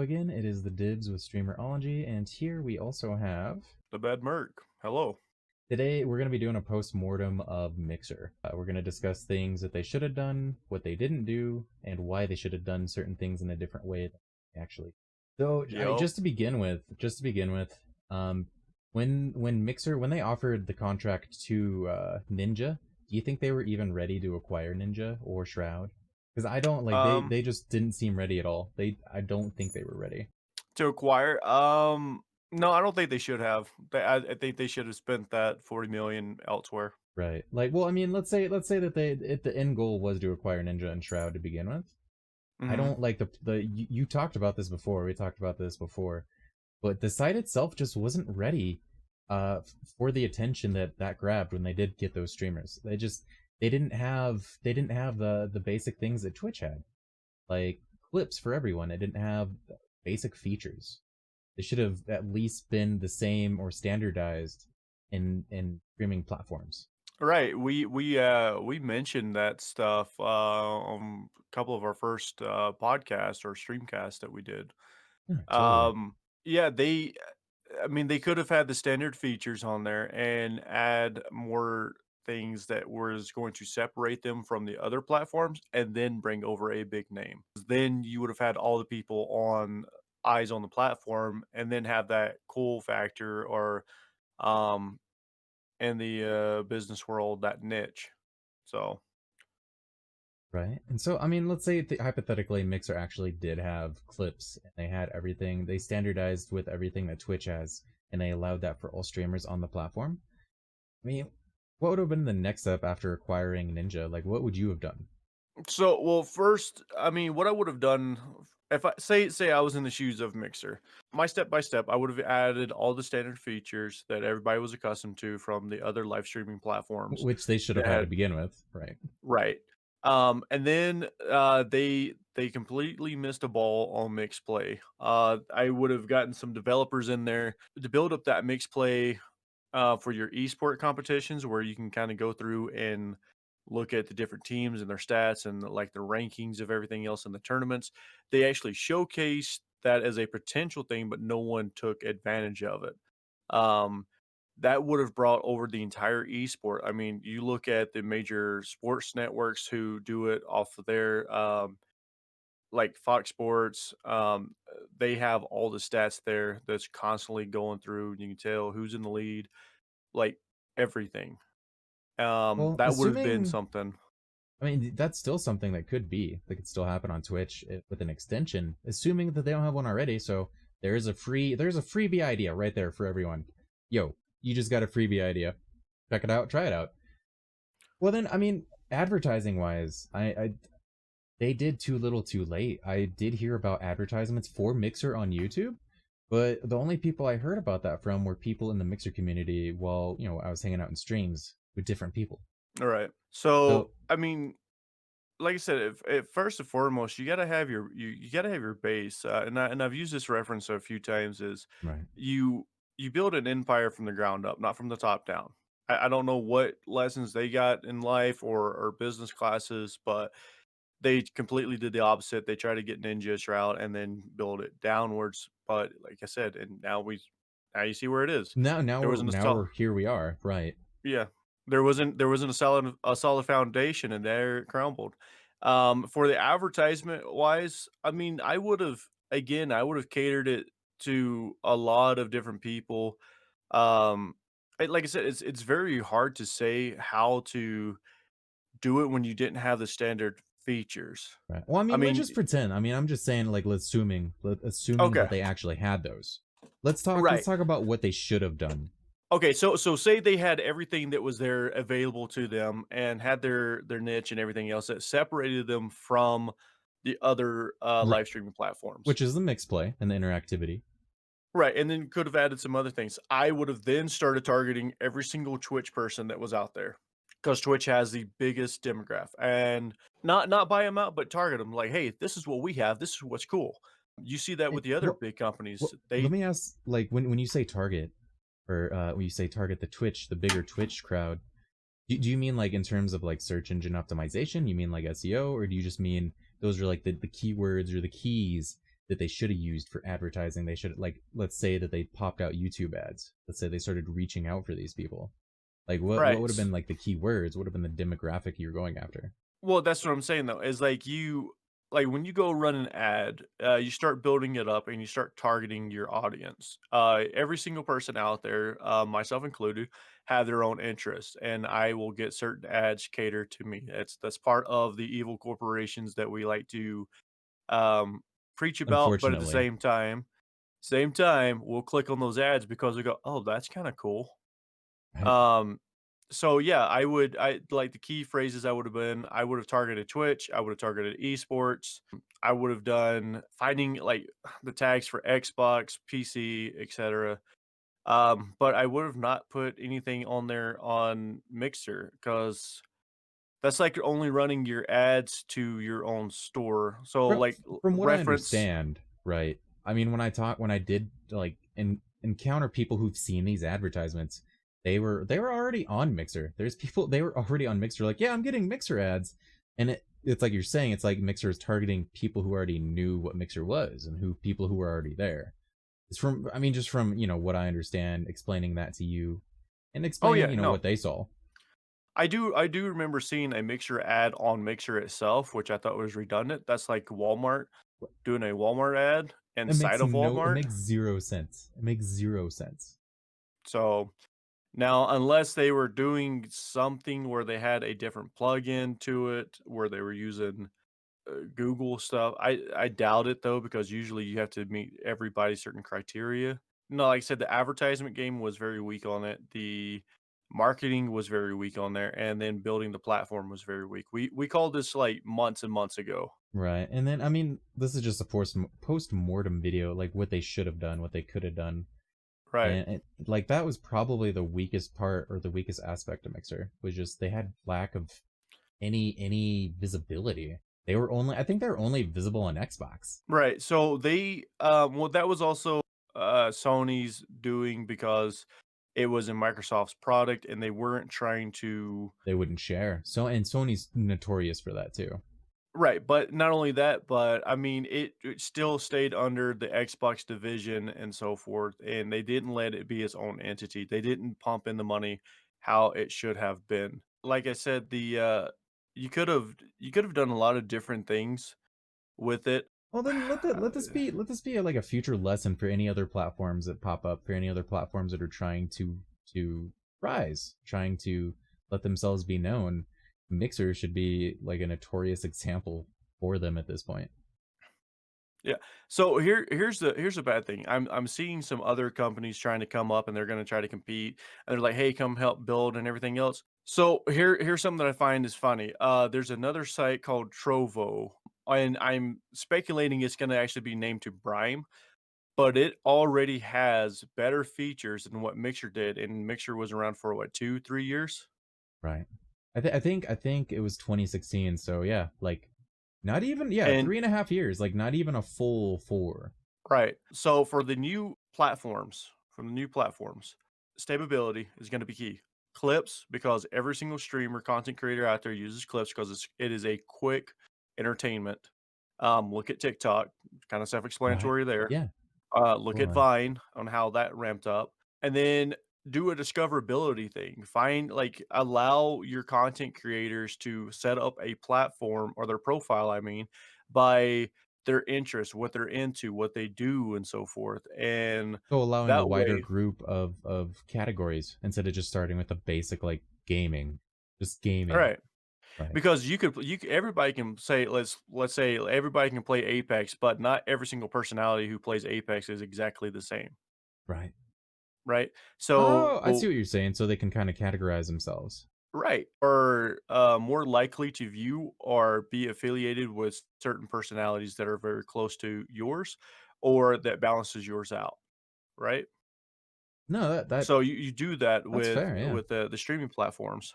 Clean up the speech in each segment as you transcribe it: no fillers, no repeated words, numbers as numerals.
again. It is the Dibs with Streamerology, and here we also have... TheBadMerc. Hello. Today, we're going to be doing a post-mortem of Mixer. We're going to discuss things that they should have done, what they didn't do, and why they should have done certain things in a different way, actually. So, just to begin with, when Mixer, when they offered the contract to Ninja, do you think they were even ready to acquire Ninja or Shroud? Because I don't, like, they just didn't seem ready at all. I don't think they were ready. To acquire? No, I don't think they should have. I think they should have spent that 40 million elsewhere. Right. Like, well, I mean, let's say that the end goal was to acquire Ninja and Shroud to begin with. I don't like you talked about this before. We talked about this before, but the site itself just wasn't ready for the attention that grabbed when they did get those streamers. They didn't have the basic things that Twitch had, like clips for everyone. It didn't have basic features. They should have at least been the same or standardized in streaming platforms. Right. We mentioned that stuff on a couple of our first podcasts or streamcasts that we did. Yeah, totally. Yeah, they could have had the standard features on there and add more things that was going to separate them from the other platforms and then bring over a big name. Then you would have had all the people on eyes on the platform and then have that cool factor or in the business world, that niche. So Right. And so, I mean, let's say hypothetically Mixer actually did have clips and they had everything, they standardized with everything that Twitch has, and they allowed that for all streamers on the platform. I mean, what would have been the next step after acquiring Ninja? Like, what would you have done? So, well, first, I mean, what I would have done if I say I was in the shoes of Mixer, my step by step, I would have added all the standard features that everybody was accustomed to from the other live streaming platforms. Which they should have had to begin with, right? Right. And then they completely missed a ball on mixed play. I would have gotten some developers in there to build up that mixed play for your esport competitions, where you can kind of go through and look at the different teams and their stats and like the rankings of everything else in the tournaments. They actually showcased that as a potential thing, but no one took advantage of it. Um, that would have brought over the entire esport. I mean, you look at the major sports networks who do it off of their like Fox Sports, they have all the stats there that's constantly going through. You can tell who's in the lead, like everything. Well, That would have been assuming, something. I mean, that's still something that could still happen on Twitch with an extension, assuming that they don't have one already. So there's a freebie idea right there for everyone. Yo, you just got a freebie idea. Check it out, try it out. Well then, I mean, advertising wise, they did too little too late. I did hear about advertisements for Mixer on YouTube, but the only people I heard about that from were people in the Mixer community while, I was hanging out in streams with different people. All right. So, So, I mean, like I said, if first and foremost, you gotta have you gotta have your base, and I've used this reference a few times. Is right. you you build an empire from the ground up, not from the top down. I don't know what lessons they got in life or business classes, but they completely did the opposite. They tried to get Ninja Shroud and then build it downwards. But like I said, and now you see where it is. There wasn't a Now we're here we are, right. yeah. There wasn't a solid foundation and there it crumbled. For the advertisement wise, I mean, I would have catered it to a lot of different people. Like I said, it's very hard to say how to do it when you didn't have the standard features. Right. Well, I I mean, let's mean, just pretend. I mean, I'm just saying, like, assuming okay, that they actually had those. Let's right. talk about what they should have done. Okay, so say they had everything that was there available to them and had their niche and everything else that separated them from the other Right. live streaming platforms. Which is the mixed play and the interactivity. Right, and then could have added some other things. I would have then started targeting every single Twitch person that was out there because Twitch has the biggest demographic, and not buy them out, but target them. Like, hey, this is what we have. This is what's cool. You see that with the other Well, big companies. well, let me ask, like, when you say target, or when you say target the bigger Twitch crowd, do you mean like in terms of like search engine optimization? You mean like SEO, or do you just mean those are like the keywords or the keys that they should have used for advertising. They should, like, let's say that they popped out YouTube ads. Let's say they started reaching out for these people. Like, what would have Right. been like the keywords? What would have been the demographic you're going after? Well, that's what I'm saying though, is like like when you go run an ad, you start building it up and you start targeting your audience. Every single person out there, myself included, have their own interests, and I will get certain ads catered to me. That's part of the evil corporations that we like to um, preach about, but at the Unfortunately, same time, we'll click on those ads because we go, oh, that's kind of cool. right? Um, so yeah, I like the key phrases I would have been, I would have targeted Twitch, I would have targeted esports, I would have done finding like the tags for Xbox, PC, etc. But I would have not put anything on there on Mixer because that's like only running your ads to your own store. So From like from what I reference, understand, right? I mean, when I did like encounter people who've seen these advertisements, they were already on Mixer. There's people they were already on Mixer. Like, yeah, I'm getting Mixer ads, and it's like you're saying, it's like Mixer is targeting people who already knew what Mixer was and who people who were already there. It's from, I mean, just from what I understand, explaining that to you, and oh explaining yeah, no, what they saw. I do remember seeing a Mixer ad on Mixer itself, which I thought was redundant. That's like Walmart doing a Walmart ad inside of It Walmart. makes zero sense. It makes zero sense. So now, unless they were doing something where they had a different plugin to it, where they were using Google stuff, I doubt it though, because usually you have to meet everybody's certain criteria. No, like I said, the advertisement game was very weak on it. The marketing was very weak on there, and then building the platform was very weak. We called this like months and months ago. Right. And then, I mean, this is just a post mortem video, like what they should have done, what they could have done. Right. And like that was probably the weakest part or the weakest aspect of Mixer was just they had lack of any visibility. I think they were only visible on Xbox. Right. So they well that was also Sony's doing because it was in Microsoft's product and they weren't trying to. They wouldn't share. So, and Sony's notorious for that too. Right, but not only that, but I mean it still stayed under the Xbox division and so forth, and they didn't let it be its own entity. They didn't pump in the money how it should have been. Like I said, the you could have done a lot of different things with it. Well, then let this be like a future lesson for any other platforms that pop up, for any other platforms that are trying to rise, trying to let themselves be known. Mixer should be like a notorious example for them at this point. Yeah. So here's the bad thing. I'm seeing some other companies trying to come up and they're going to try to compete and they're like, "Hey, come help build and everything else." So here's something that I find is funny. There's another site called Trovo, and I'm speculating it's going to actually be named to Brime, but it already has better features than what Mixer did, and Mixer was around for what, 2, 3 years? Right. I think it was 2016. So yeah, like not even, yeah, And 3.5 years. Like not even a full four. right. So for the new platforms, from the new platforms, stability is going to be key. Clips, because every single streamer, content creator out there uses clips because it is a quick entertainment. Look at TikTok, kind of Right. self-explanatory there. Yeah. Look at Totally. Vine on how that ramped up, and then do a discoverability thing. Find like allow your content creators to set up a platform or their profile, I mean, by their interest, what they're into, what they do, and so forth. And So allowing a that wider way, group of categories instead of just starting with the basic like gaming, just gaming. right? Right. Because everybody can say let's say everybody can play Apex, but not every single personality who plays Apex is exactly the same, Right. right? Oh, I see So what you're saying. So they can kind of categorize themselves. right. Or more likely to view or be affiliated with certain personalities that are very close to yours or that balances yours out, right? No, So you do that that's with fair. Yeah. the streaming platforms.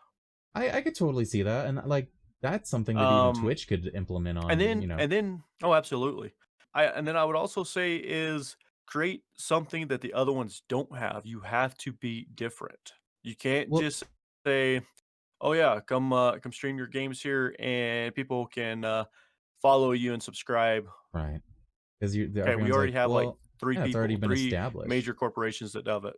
I could totally see that, and like that's something that even Um Twitch could implement and on. then and then oh, absolutely. And then I would also say is create something that the other ones don't have. You have to be different. You can't Well, just say, "Oh yeah, come stream your games here and people can follow you and subscribe." right. because Okay, we everyone's already like, have like well, yeah, it's already been 3 established. major corporations that have it.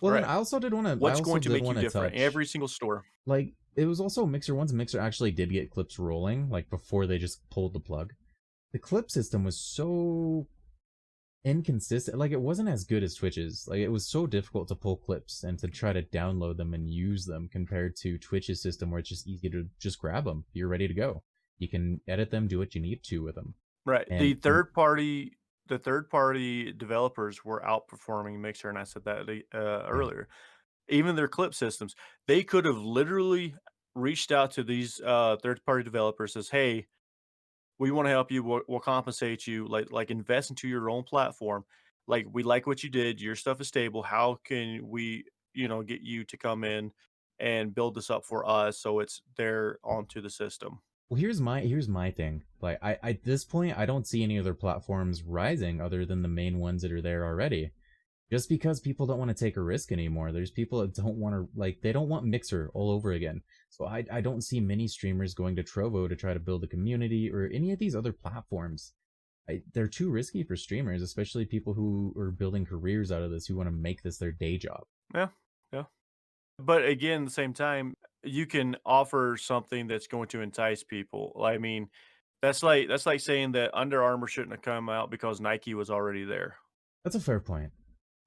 Well, All then right. I also did want to. I What's also going to did make want you to different? touch. Every single store. Like it was also Mixer. Once Mixer actually did get clips rolling, like before they just pulled the plug, the clip system was so inconsistent. Like it wasn't as good as Twitch's. Like it was so difficult to pull clips and to try to download them and use them compared to Twitch's system, where it's just easy to just grab them. You're ready to go. You can edit them, do what you need to with them. Right. And The third party developers were outperforming Mixer, and I said that yeah, earlier. Even their clip systems, they could have literally reached out to these third party developers, says, "Hey, we want to help you. We'll compensate you. Like invest into your own platform. Like we like what you did. Your stuff is stable. How can we, get you to come in and build this up for us so it's there onto the system?" well, here's my thing. Like I at this point, I don't see any other platforms rising other than the main ones that are there already. Just because people don't want to take a risk anymore. There's people that don't want to, like, they don't want Mixer all over again. So I don't see many streamers going to Trovo to try to build a community or any of these other platforms. They're too risky for streamers, especially people who are building careers out of this, who want to make this their day job. Yeah, yeah. But again, at the same time, you can offer something that's going to entice people. I mean, that's like saying that Under Armour shouldn't have come out because Nike was already there. That's a fair point.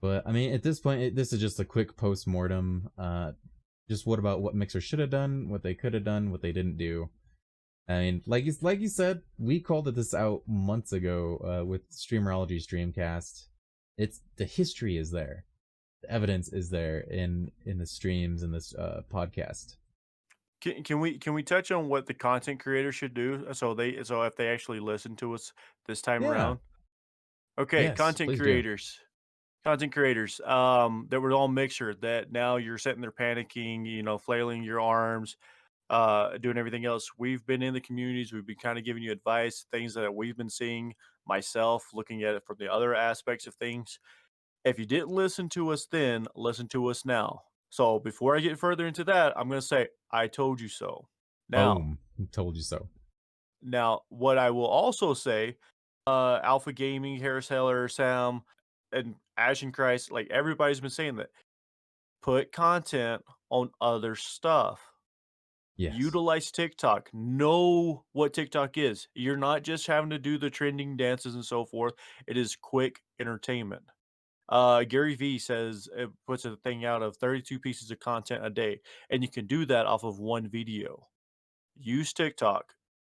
But I mean, at this point, this is just a quick post mortem. Just what about what Mixer should have done, what they could have done, what they didn't do. I mean, like you said, we called this out months ago with Streamerology Streamcast. It's the history is there, the evidence is there in the streams in this podcast. Can we touch on what the content creators should do so if they actually listen to us this time Yeah. around? Okay, Yes. Please do. content creators, that were all Mixer that now you're sitting there panicking, flailing your arms, doing everything else. We've been in the communities. We've been kind of giving you advice, things that we've been seeing myself, looking at it from the other aspects of things. If you didn't listen to us then, listen to us now. So before I get further into that, I'm going to say, I told you so. Now, Boom. Told you so. what I will also say, Alpha Gaming, Harris Heller, Sam, and Ashen Christ, like everybody's been saying that. Put content on other stuff. Yes. Utilize TikTok. Know what TikTok is. You're not just having to do the trending dances and so forth. It is quick entertainment. Gary Vee says it puts a thing out of 32 pieces of content a day, and you can do that off of one video. Use TikTok,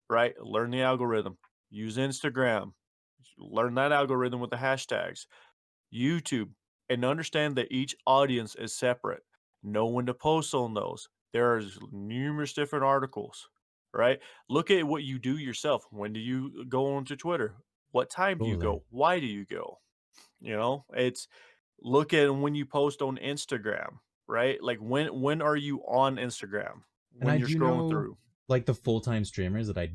right? Learn the algorithm. Use Instagram. Learn that algorithm with the hashtags. YouTube, and understand that each audience is separate. Know when to post on those. There's numerous different articles, right? Look at what you do yourself. When do you go onto Twitter? What time do you Totally. go? Why do you go? It's look at when you post on Instagram, right? Like when are you on Instagram? And When I you're do scrolling know, through. like the full time streamers that I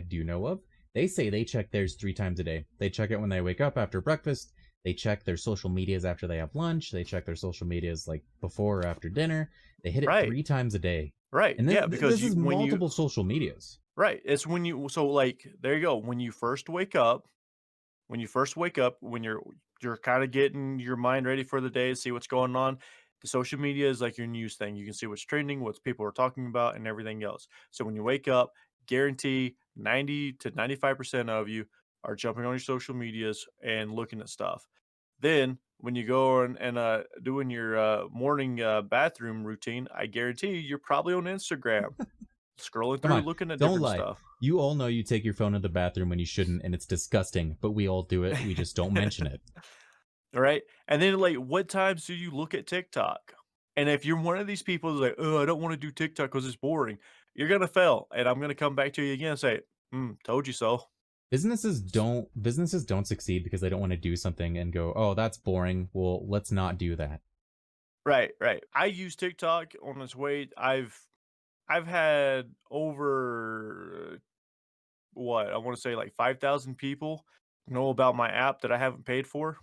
do know of. They say they check theirs 3 times a day. They check it when they wake up after breakfast. They check their social medias after they have lunch. They check their social medias like before or after dinner. They hit it Right. 3 times a day. Right. And Yeah, because this you is when you multiple social medias. right, it's when you so like there you go. When you first wake up, when you're kind of getting your mind ready for the day to see what's going on, the social media is like your news thing. You can see what's trending, what people are talking about, and everything else. So when you wake up, guarantee 90 to 95% of you are jumping on your social medias and looking at stuff. Then when you go and doing your morning bathroom routine, I guarantee you're probably on Instagram, scrolling Come through, on, looking at don't different lie. stuff. You all know you take your phone to the bathroom when you shouldn't, and it's disgusting, but we all do it. We just don't mention it. Right? And then, like, what times do you look at TikTok? And if you're one of these people who's like, "Oh, I don't wanna do TikTok because it's boring," you're gonna fail, and I'm gonna come back to you again and say, told you so." Businesses don't succeed because they don't want to do something and go, "Oh, that's boring. Well, let's not do that." Right, right. I use TikTok on its way. I've had over, what, I wanna say, like, 5,000 people know about my app that I haven't paid for.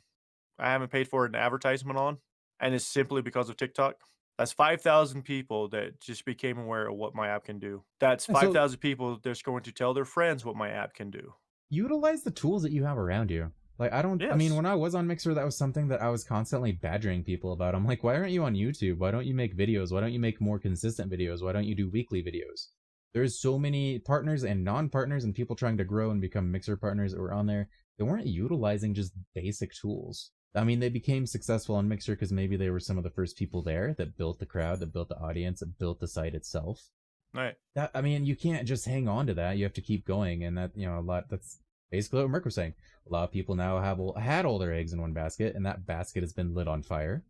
I haven't paid for an advertisement on, and it's simply because of TikTok. That's 5,000 people that just became aware of what my app can do. That's And so 5,000 people that's going to tell their friends what my app can do. utilize the tools that you have around you. Like, I mean, Yes. when I was on Mixer, that was something that I was constantly badgering people about. I'm like, why aren't you on YouTube? Why don't you make videos? Why don't you make more consistent videos? Why don't you do weekly videos? There's so many partners and non-partners and people trying to grow and become Mixer partners that were on there. They weren't utilizing just basic tools. I mean, they became successful on Mixer because maybe they were some of the first people there that built the crowd, that built the audience, that built the site itself. Right. That, I mean, you can't just hang on to that. You have to keep going, and that, you know, that's basically what Merc was saying. A lot of people now had all their eggs in one basket, and that basket has been lit on fire,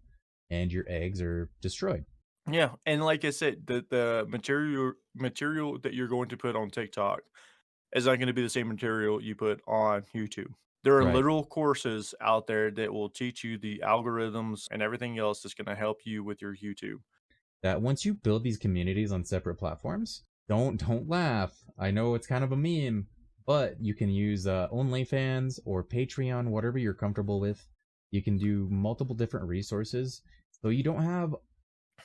and your eggs are destroyed. Yeah, and like I said, the material that you're going to put on TikTok is not going to be the same material you put on YouTube. There are Right. literal courses out there that will teach you the algorithms and everything else that's going to help you with your YouTube. That once you build these communities on separate platforms, don't laugh. I know it's kind of a meme, but you can use OnlyFans or Patreon, whatever you're comfortable with. You can do multiple different resources, so you don't have.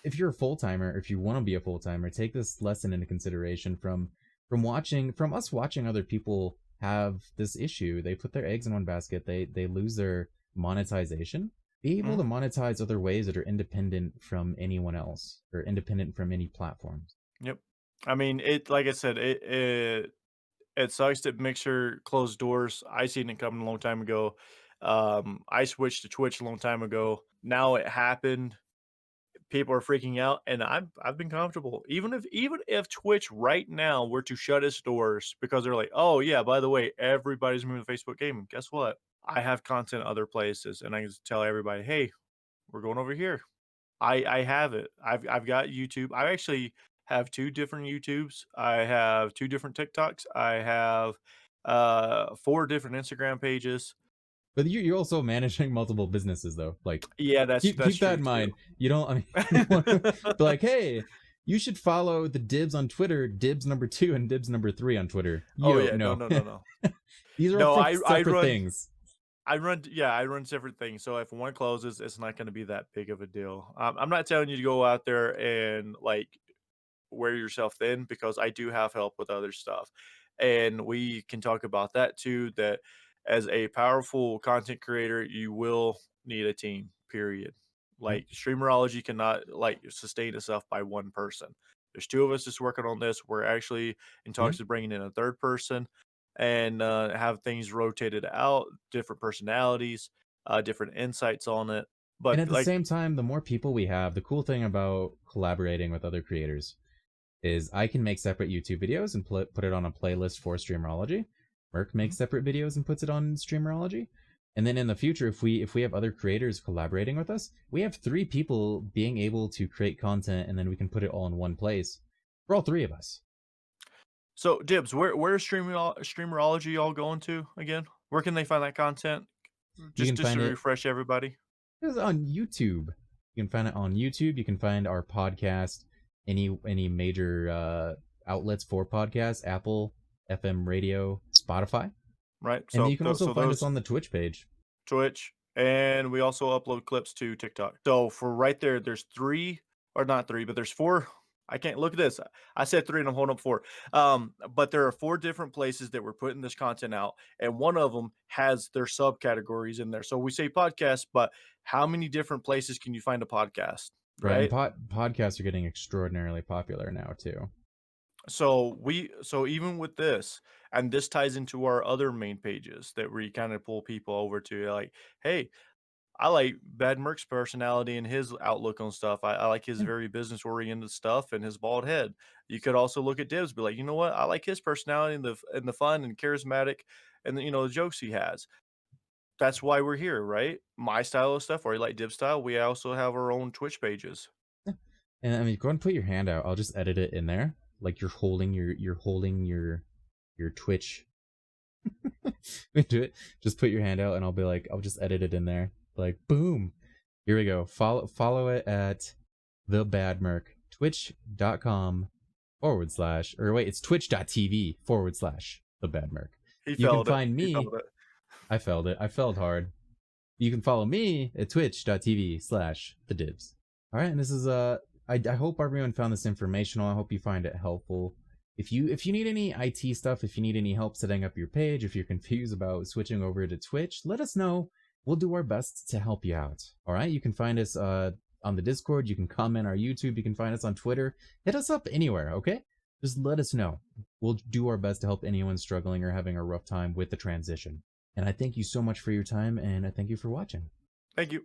If you're a full timer, if you want to be a full timer, take this lesson into consideration from us watching other people have this issue. They put their eggs in one basket. They lose their monetization. Be able to Mhm. monetize other ways that are independent from anyone else or independent from any platforms. Yep. I mean, it like I said, it sucks that Mixer closed doors. I seen it coming a long time ago. I switched to Twitch a long time ago. Now it happened. People are freaking out, and I've been comfortable. Even if Twitch right now were to shut its doors because they're like, oh yeah, by the way, everybody's moving to Facebook gaming. Guess what? I have content other places, and I can just tell everybody, hey, we're going over here. I have it. I've got YouTube. I actually have 2 different YouTubes. I have 2 different TikToks. I have 4 different Instagram pages. But you're also managing multiple businesses though. Like Yeah, that's keep that true in too. mind. You don't. I mean, you want to be like, hey, you should follow the Dibs on Twitter, Dibs number 2 and Dibs number 3 on Twitter. Oh Yo, yeah, no, no. no, no, no. These are all No, I separate run things. I run separate things. So if one closes, it's not going to be that big of a deal. I'm not telling you to go out there and like wear yourself thin because I do have help with other stuff. And we can talk about that too, that as a powerful content creator, you will need a team, period. Yep. Like Streamerology cannot like sustain itself by one person. There's 2 of us just working on this. We're actually in Yeah. talks of bringing in a third person and have things rotated out, different personalities, different insights on it. And But at the like, same time, the more people we have, the cool thing about collaborating with other creators is I can make separate YouTube videos and put it on a playlist for Streamerology. Merc mhm. makes separate videos and puts it on Streamerology. And then in the future, if we have other creators collaborating with us, we have 3 people being able to create content, and then we can put it all in one place for all 3 of us. So, Dibs, where's Streamerology y'all going to again? Where can they find that content? You can Just to find it refresh everybody. on YouTube. You can find it on YouTube. You can find our podcast, any major outlets for podcasts, Apple, FM radio, Spotify. Right? And then So you can also so find us those on the Twitch page. Twitch, and we also upload clips to TikTok. So for right there, there's 3 or not 3, but there's 4. I can't look at this. I said 3 and I'm holding up 4. But there are 4 different places that we're putting this content out, and one of them has their subcategories in there. So we say podcast, but how many different places can you find a podcast, Right, and right? podcasts are getting extraordinarily popular now too. So even with this, and this ties into our other main pages that we kind of pull people over to, like, hey, I like Bad Merc's personality and his outlook on stuff. I like his Yeah. very business oriented stuff and his bald head. You could also look at Dibs, be like, you know what? I like his personality and the fun and charismatic and the jokes he has. That's why we're here, right? My style of stuff, or you like Dibs style. We also have our own Twitch pages. And I mean, go ahead and put your hand out. I'll just edit it in there, like you're holding your Twitch. We do it. Just put your hand out, and I'll be like, I'll just edit it in there. Like, boom. Here we go. Follow it at TheBadMerc. Twitch.com / or wait, it's twitch.tv / TheBadMerc. He You can felt it. find He me. felt it. I felt it. I felt hard. You can follow me at twitch.tv / TheDibs. All right, and this is I hope everyone found this informational. I hope you find it helpful. If you need any IT stuff, if you need any help setting up your page, if you're confused about switching over to Twitch, let us know. We'll do our best to help you out. All right, you can find us on the Discord, you can comment our YouTube, you can find us on Twitter. Hit us up anywhere, okay? Just let us know. We'll do our best to help anyone struggling or having a rough time with the transition. And I thank you so much for your time, and I thank you for watching. Thank you.